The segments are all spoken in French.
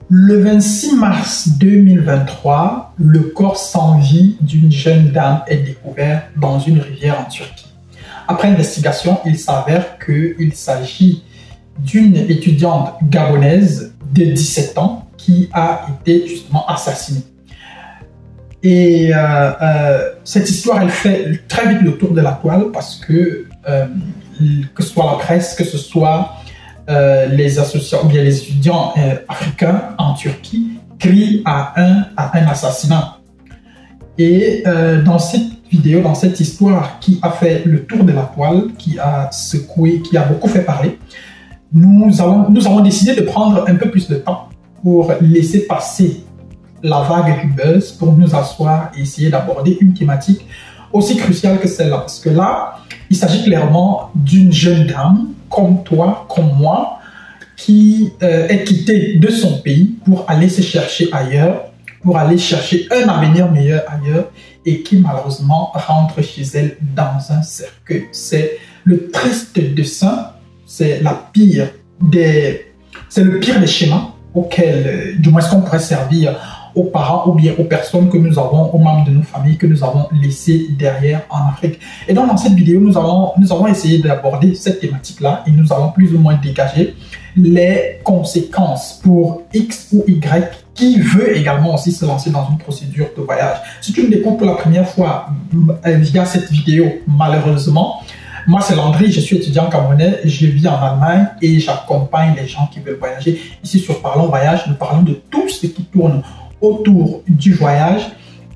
Le 26 mars 2023, le corps sans vie d'une jeune dame est découvert dans une rivière en Turquie. Après investigation, il s'avère qu'il s'agit d'une étudiante gabonaise de 17 ans qui a été justement assassinée. Et cette histoire, elle fait très vite le tour de la toile parce que ce soit la presse, que ce soit les associations ou bien les étudiants africains en Turquie crient à un assassinat. Et dans cette vidéo, dans cette histoire qui a fait le tour de la toile, qui a secoué, qui a beaucoup fait parler, nous avons décidé de prendre un peu plus de temps pour laisser passer la vague du buzz, pour nous asseoir et essayer d'aborder une thématique aussi cruciale que celle-là. Parce que là, il s'agit clairement d'une jeune dame, comme toi, comme moi, qui est quittée de son pays pour aller se chercher ailleurs, pour aller chercher un avenir meilleur ailleurs, et qui malheureusement rentre chez elle dans un cercueil. C'est le triste dessin, c'est le pire des schémas auxquels, du moins, qu'on pourrait servir aux parents ou bien aux personnes que nous avons, aux membres de nos familles que nous avons laissés derrière en Afrique. Et donc, dans cette vidéo, nous avons essayé d'aborder cette thématique-là et nous allons plus ou moins dégager les conséquences pour X ou Y qui veut également aussi se lancer dans une procédure de voyage. Si tu me découvres pour la première fois via cette vidéo, malheureusement, moi c'est Landry, je suis étudiant camerounais, je vis en Allemagne et j'accompagne les gens qui veulent voyager. Ici sur Parlons Voyage, nous parlons de tout ce qui tourne autour du voyage.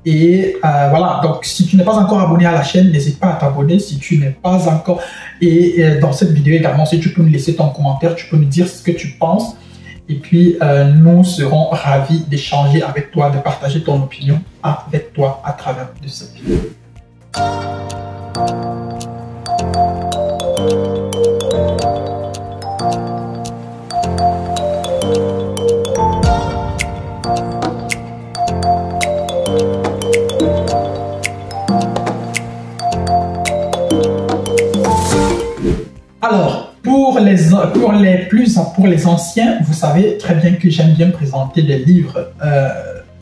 Et voilà, donc si tu n'es pas encore abonné à la chaîne, n'hésite pas à t'abonner. Si tu n'es pas encore... Et dans cette vidéo également, si tu peux me laisser ton commentaire, tu peux me dire ce que tu penses. Et puis, nous serons ravis d'échanger avec toi, de partager ton opinion avec toi à travers de cette vidéo. Alors, pour les anciens, vous savez très bien que j'aime bien présenter des livres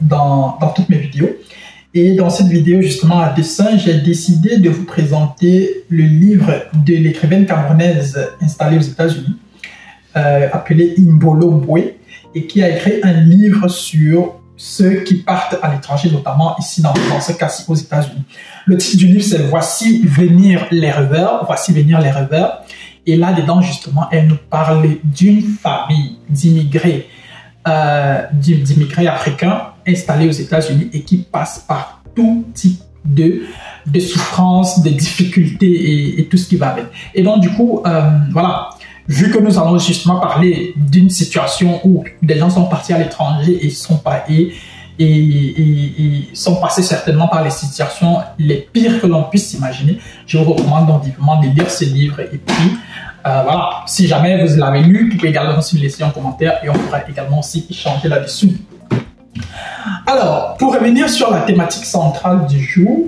dans toutes mes vidéos. Et dans cette vidéo, justement, à dessein, j'ai décidé de vous présenter le livre de l'écrivaine camerounaise installée aux États-Unis, appelée Imbolo Mboué, et qui a écrit un livre sur ceux qui partent à l'étranger, notamment ici dans ce cas-ci aux États-Unis. Le titre du livre, c'est « Voici venir les rêveurs ». Voici venir les rêveurs. Et là-dedans, justement, elle nous parle d'une famille d'immigrés africains installés aux États-Unis et qui passent par tout type de souffrances, de difficultés et tout ce qui va avec. Et donc, du coup, voilà, vu que nous allons justement parler d'une situation où des gens sont partis à l'étranger et sont passés certainement par les situations les pires que l'on puisse imaginer, je vous recommande donc vivement de lire ce livre. Et puis, voilà, si jamais vous l'avez lu, vous pouvez également aussi me laisser un commentaire et on pourra également aussi échanger là-dessus. Alors, pour revenir sur la thématique centrale du jour,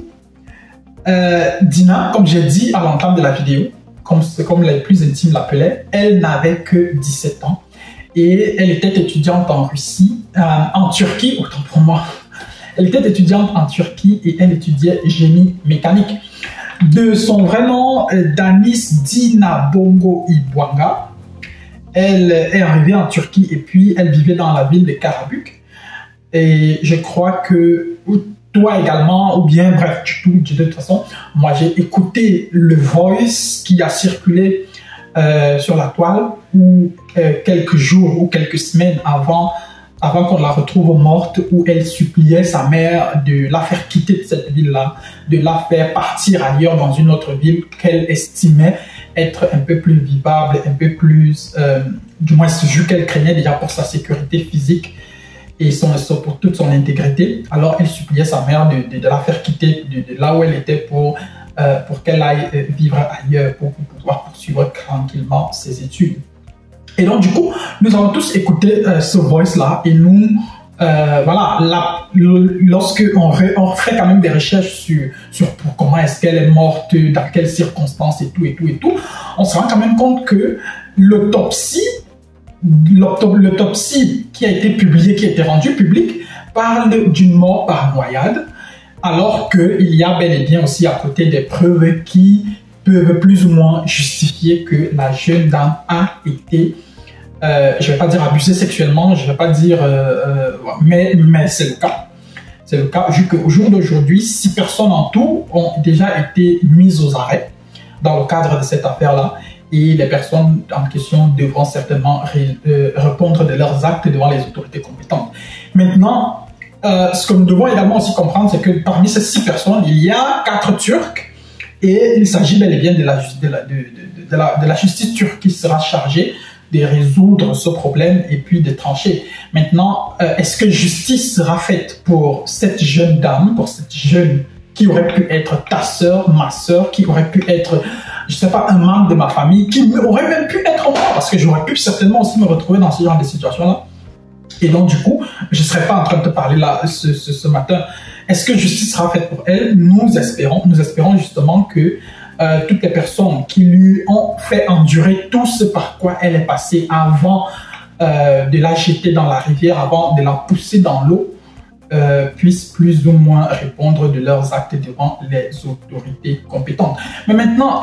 Dina, comme j'ai dit à l'entame de la vidéo, comme les plus intimes l'appelaient, elle n'avait que 17 ans et elle était étudiante en Russie, en Turquie, autant pour moi. Elle était étudiante en Turquie et elle étudiait génie mécanique. De son vrai nom, Danis Dina Bongo Ibwanga, elle est arrivée en Turquie et puis elle vivait dans la ville de Karabük. Et je crois que toi également, ou bien bref, de toute façon, moi j'ai écouté le voice qui a circulé sur la toile où quelques jours ou quelques semaines avant qu'on la retrouve morte, où elle suppliait sa mère de la faire quitter de cette ville-là, de la faire partir ailleurs dans une autre ville qu'elle estimait être un peu plus vivable, un peu plus, du moins vu qu'elle craignait déjà pour sa sécurité physique et pour toute son intégrité. Alors elle suppliait sa mère de la faire quitter de là où elle était pour qu'elle aille vivre ailleurs, pour pouvoir poursuivre tranquillement ses études. Et donc, du coup, nous avons tous écouté ce voice-là et nous, voilà, lorsque on fait quand même des recherches sur comment est-ce qu'elle est morte, dans quelles circonstances et tout, on se rend quand même compte que l'autopsie l'autopsie qui a été publiée, qui a été rendue publique, parle d'une mort par noyade, alors qu'il y a bel et bien aussi à côté des preuves qui peuvent plus ou moins justifier que la jeune dame a été, je ne vais pas dire abusée sexuellement, je ne vais pas dire, mais c'est le cas. C'est le cas, vu qu'au jour d'aujourd'hui, 6 personnes en tout ont déjà été mises aux arrêts dans le cadre de cette affaire-là. Et les personnes en question devront certainement répondre de leurs actes devant les autorités compétentes. Maintenant, ce que nous devons également aussi comprendre, c'est que parmi ces 6 personnes, il y a 4 Turcs et il s'agit bel et bien de la justice turque qui sera chargée de résoudre ce problème et puis de trancher. Maintenant, est-ce que justice sera faite pour cette jeune dame, pour cette jeune qui aurait pu être ta sœur, ma sœur, qui aurait pu être, je ne sais pas, un membre de ma famille, qui aurait même pu être moi, parce que j'aurais pu certainement aussi me retrouver dans ce genre de situation-là. Et donc, du coup, je ne serais pas en train de te parler là ce matin. Est-ce que justice sera faite pour elle? Nous espérons justement que toutes les personnes qui lui ont fait endurer tout ce par quoi elle est passée avant de la jeter dans la rivière, avant de la pousser dans l'eau, puissent plus ou moins répondre de leurs actes devant les autorités compétentes. Mais maintenant,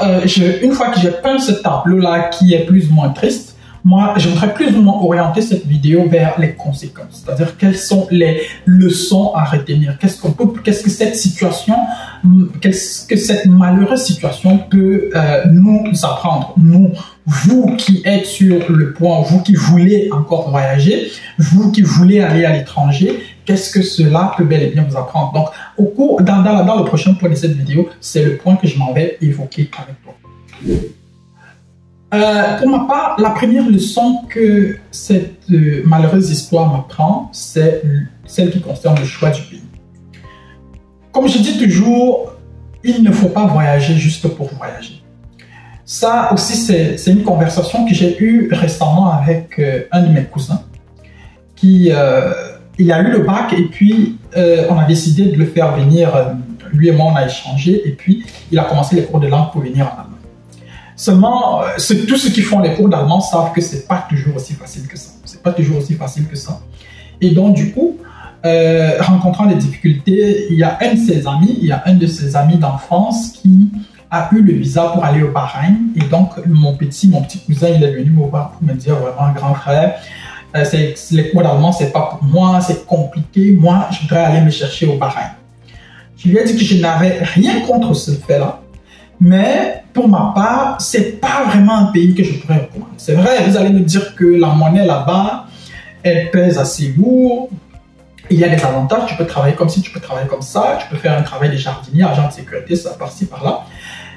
une fois que j'ai peint ce tableau-là qui est plus ou moins triste, moi, je voudrais plus ou moins orienter cette vidéo vers les conséquences. C'est-à-dire, quelles sont les leçons à retenir? Qu'est-ce que cette situation, qu'est-ce que cette malheureuse situation peut nous apprendre? Nous, vous qui êtes sur le point, vous qui voulez encore voyager, vous qui voulez aller à l'étranger, qu'est-ce que cela peut bel et bien vous apprendre? Donc, dans le prochain point de cette vidéo, c'est le point que je m'en vais évoquer avec toi. Pour ma part, la première leçon que cette malheureuse histoire m'apprend, c'est celle qui concerne le choix du pays. Comme je dis toujours, il ne faut pas voyager juste pour voyager. Ça aussi, c'est une conversation que j'ai eue récemment avec un de mes cousins qui il a eu le bac et puis on a décidé de le faire venir, lui et moi on a échangé et puis il a commencé les cours de langue pour venir en Allemagne. Seulement, tous ceux qui font les cours d'allemand savent que c'est pas toujours aussi facile que ça. C'est pas toujours aussi facile que ça. Et donc, du coup, rencontrant des difficultés, il y a un de ses amis d'enfance qui a eu le visa pour aller au Bahreïn. Et donc, mon petit cousin, il est venu me voir pour me dire vraiment, grand frère, les cours d'allemand, c'est pas pour moi, c'est compliqué. Moi, je voudrais aller me chercher au Bahreïn. Je lui ai dit que je n'avais rien contre ce fait-là. Mais pour ma part, c'est pas vraiment un pays que je pourrais recommander. C'est vrai, vous allez me dire que la monnaie là-bas, elle pèse assez lourd. Il y a des avantages, tu peux travailler comme ci, tu peux travailler comme ça, tu peux faire un travail de jardinier, agent de sécurité, ça par-ci, par-là.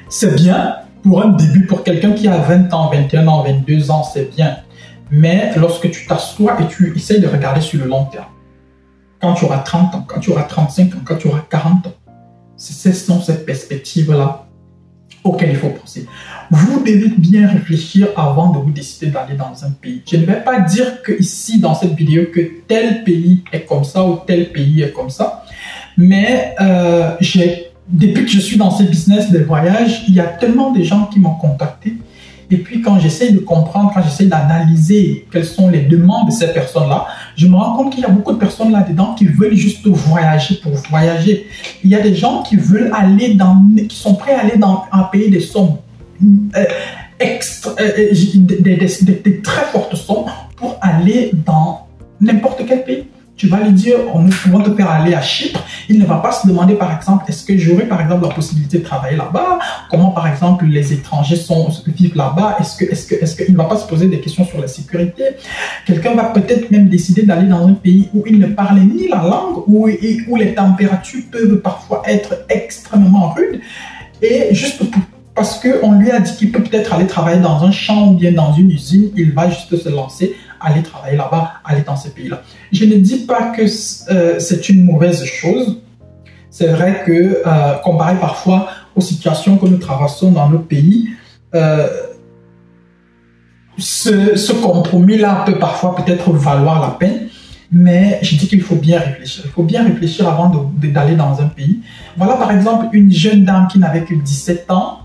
C'est bien pour un début, pour quelqu'un qui a 20 ans, 21 ans, 22 ans, c'est bien. Mais lorsque tu t'assois et tu essayes de regarder sur le long terme, quand tu auras 30 ans, quand tu auras 35 ans, quand tu auras 40 ans, c'est cette perspective-là auquel il faut penser. Vous devez bien réfléchir avant de vous décider d'aller dans un pays. Je ne vais pas dire que ici, dans cette vidéo, que tel pays est comme ça ou tel pays est comme ça, mais depuis que je suis dans ce business de voyage, il y a tellement de gens qui m'ont contacté. Et puis quand j'essaie de comprendre, quand j'essaie d'analyser quelles sont les demandes de ces personnes-là, je me rends compte qu'il y a beaucoup de personnes là-dedans qui veulent juste voyager pour voyager. Il y a des gens qui veulent aller qui sont prêts à aller dans un pays des sommes, des très fortes sommes pour aller dans n'importe quel pays. Tu vas lui dire, nous pouvons te faire aller à Chypre. Il ne va pas se demander, par exemple, est-ce que j'aurai, par exemple, la possibilité de travailler là-bas? Comment, par exemple, les étrangers vivent là-bas? Il ne va pas se poser des questions sur la sécurité? Quelqu'un va peut-être même décider d'aller dans un pays où il ne parle ni la langue, où les températures peuvent parfois être extrêmement rudes. Et juste parce qu'on lui a dit qu'il peut peut-être aller travailler dans un champ ou bien dans une usine, il va juste se lancer, aller travailler là-bas, aller dans ces pays-là. Je ne dis pas que c'est une mauvaise chose. C'est vrai que comparé parfois aux situations que nous traversons dans nos pays, ce compromis-là peut parfois peut-être valoir la peine. Mais je dis qu'il faut bien réfléchir. Il faut bien réfléchir avant d'aller dans un pays. Voilà par exemple une jeune dame qui n'avait que 17 ans,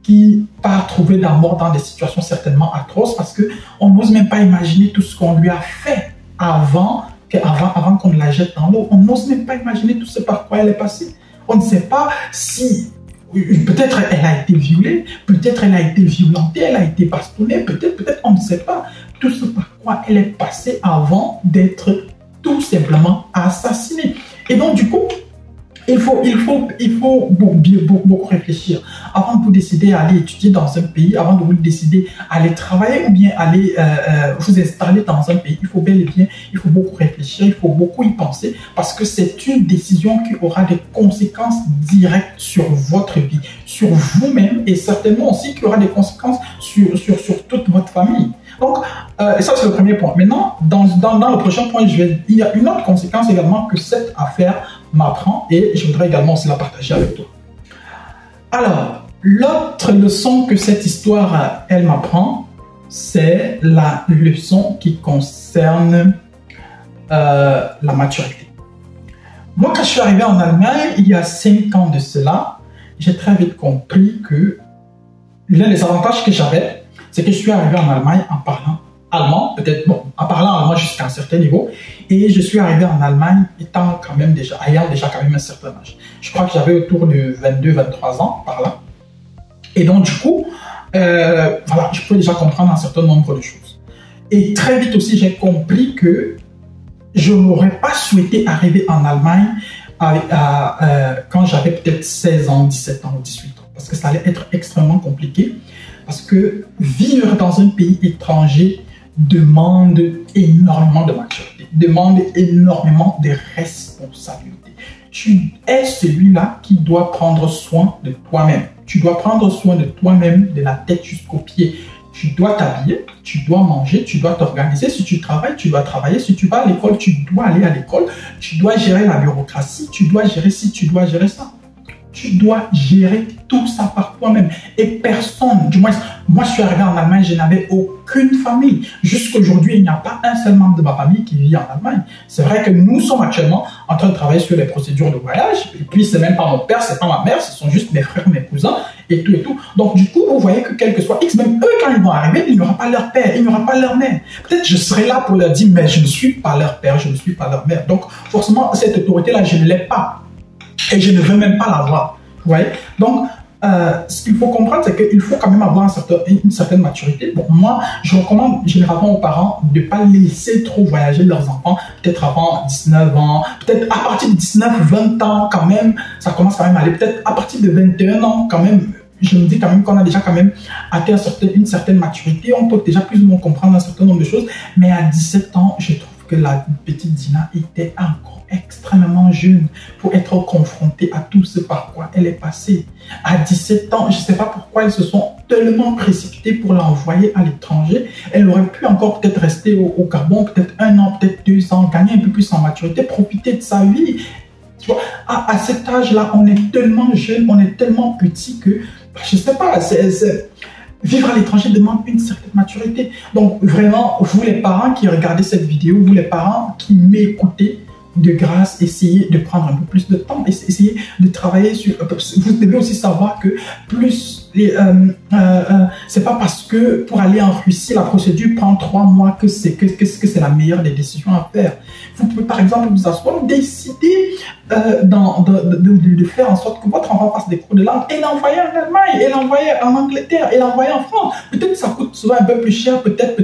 qui part trouver la mort dans des situations certainement atroces parce qu'on n'ose même pas imaginer tout ce qu'on lui a fait avant qu'on la jette dans l'eau. On n'ose même pas imaginer tout ce par quoi elle est passée. On ne sait pas si, peut-être elle a été violée, peut-être elle a été violentée, elle a été bastonnée, peut-être on ne sait pas tout ce par quoi elle est passée avant d'être tout simplement assassinée. Et donc du coup, il faut beaucoup réfléchir avant de vous décider à aller étudier dans un pays, avant de vous décider à aller travailler ou bien aller vous installer dans un pays. Il faut bel et bien, il faut beaucoup réfléchir, il faut beaucoup y penser parce que c'est une décision qui aura des conséquences directes sur votre vie, sur vous-même et certainement aussi qui aura des conséquences sur toute votre famille. Donc, et ça c'est le premier point. Maintenant, dans le prochain point, il y a une autre conséquence également que cette affaire m'apprend et je voudrais également aussi la partager avec toi. Alors, l'autre leçon que cette histoire, elle m'apprend, c'est la leçon qui concerne la maturité. Moi, quand je suis arrivé en Allemagne, il y a 5 ans de cela, j'ai très vite compris que l'un des avantages que j'avais, c'est que je suis arrivé en Allemagne en parlant allemand, peut-être, bon, en parlant allemand jusqu'à un certain niveau, et je suis arrivé en Allemagne ayant déjà quand même un certain âge. Je crois que j'avais autour de 22-23 ans par là. Et donc du coup, voilà, je pouvais déjà comprendre un certain nombre de choses. Et très vite aussi, j'ai compris que je n'aurais pas souhaité arriver en Allemagne quand j'avais peut-être 16 ans, 17 ans ou 18 ans, parce que ça allait être extrêmement compliqué, parce que vivre dans un pays étranger demande énormément de maturité, demande énormément de responsabilité. Tu es celui-là qui doit prendre soin de toi-même. Tu dois prendre soin de toi-même de la tête jusqu'aux pieds. Tu dois t'habiller, tu dois manger, tu dois t'organiser. Si tu travailles, tu dois travailler. Si tu vas à l'école, tu dois aller à l'école. Tu dois gérer la bureaucratie, tu dois gérer ci, tu dois gérer ça. Tu dois gérer tout ça par toi-même. Et personne, du moins, moi je suis arrivé en Allemagne, je n'avais aucune famille. Jusqu'aujourd'hui, il n'y a pas un seul membre de ma famille qui vit en Allemagne. C'est vrai que nous sommes actuellement en train de travailler sur les procédures de voyage. Et puis, c'est même pas mon père, c'est pas ma mère, ce sont juste mes frères, mes cousins et tout et tout. Donc, du coup, vous voyez que quel que soit X, même eux, quand ils vont arriver, il n'y aura pas leur père, il n'y aura pas leur mère. Peut-être je serai là pour leur dire, mais je ne suis pas leur père, je ne suis pas leur mère. Donc, forcément, cette autorité-là, je ne l'ai pas. Et je ne veux même pas l'avoir. Vous voyez? Donc, ce qu'il faut comprendre, c'est qu'il faut quand même avoir une certaine maturité. Bon, moi, je recommande généralement aux parents de ne pas laisser trop voyager leurs enfants, peut-être avant 19 ans, peut-être à partir de 19-20 ans quand même, ça commence quand même à aller, peut-être à partir de 21 ans quand même. Je me dis quand même qu'on a déjà quand même atteint une certaine maturité, on peut déjà plus ou moins comprendre un certain nombre de choses, mais à 17 ans, je trouve que la petite Dina était encore extrêmement jeune pour être confrontée à tout ce par quoi elle est passée. À 17 ans, je ne sais pas pourquoi ils se sont tellement précipités pour l'envoyer à l'étranger. Elle aurait pu encore peut-être rester au Gabon, peut-être 1 an, peut-être 2 ans, gagner un peu plus en maturité, profiter de sa vie. Tu vois, à cet âge-là, on est tellement jeune, on est tellement petit que, je ne sais pas, vivre à l'étranger demande une certaine maturité. Donc vraiment, vous les parents qui regardez cette vidéo, vous les parents qui m'écoutez, de grâce, essayez de prendre un peu plus de temps, essayez de travailler sur... Vous devez aussi savoir que plus... c'est pas parce que pour aller en Russie, la procédure prend 3 mois que c'est la meilleure des décisions à faire. Vous pouvez par exemple vous asseoir, décider de faire en sorte que votre enfant fasse des cours de langue et l'envoyer en Allemagne, et l'envoyer en Angleterre, et l'envoyer en France. Peut-être que ça coûte souvent un peu plus cher, peut-être,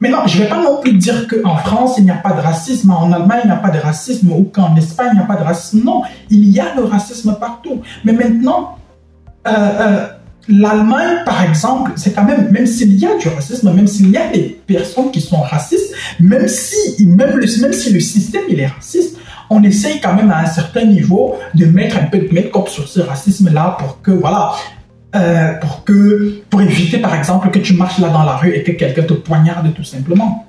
mais non, je ne vais pas non plus dire qu'en France, il n'y a pas de racisme, en Allemagne, il n'y a pas de racisme, ou qu'en Espagne, il n'y a pas de racisme. Non, il y a le racisme partout. Mais maintenant, l'Allemagne, par exemple, c'est quand même s'il y a du racisme, même s'il y a des personnes qui sont racistes, même si le système il est raciste, on essaye quand même à un certain niveau de mettre un peu de make-up sur ce racisme-là pour que, voilà, pour éviter par exemple que tu marches là dans la rue et que quelqu'un te poignarde tout simplement.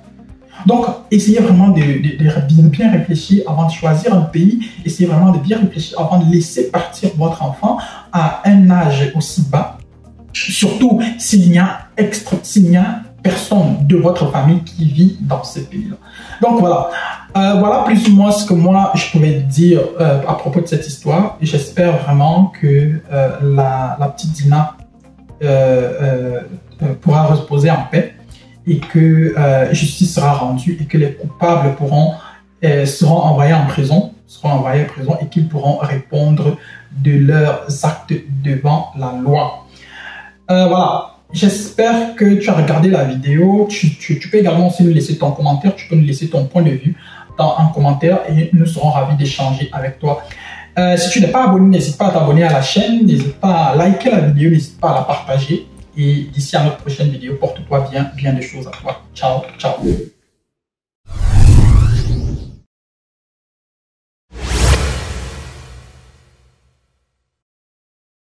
Donc essayez vraiment de bien réfléchir avant de choisir un pays, essayez vraiment de bien réfléchir avant de laisser partir votre enfant à un âge aussi bas, surtout s'il n'y a personne de votre famille qui vit dans ce pays-là. Donc voilà, Voilà plus ou moins ce que moi je pouvais dire à propos de cette histoire. J'espère vraiment que la petite Dina pourra reposer en paix et que justice sera rendue et que les coupables seront envoyés en prison, et qu'ils pourront répondre de leurs actes devant la loi. Voilà, j'espère que tu as regardé la vidéo. Tu peux également aussi nous laisser ton commentaire, tu peux nous laisser ton point de vue dans un commentaire et nous serons ravis d'échanger avec toi. Si tu n'es pas abonné, n'hésite pas à t'abonner à la chaîne, n'hésite pas à liker la vidéo, n'hésite pas à la partager. Et d'ici à notre prochaine vidéo, porte-toi bien, bien des choses à toi. Ciao, ciao.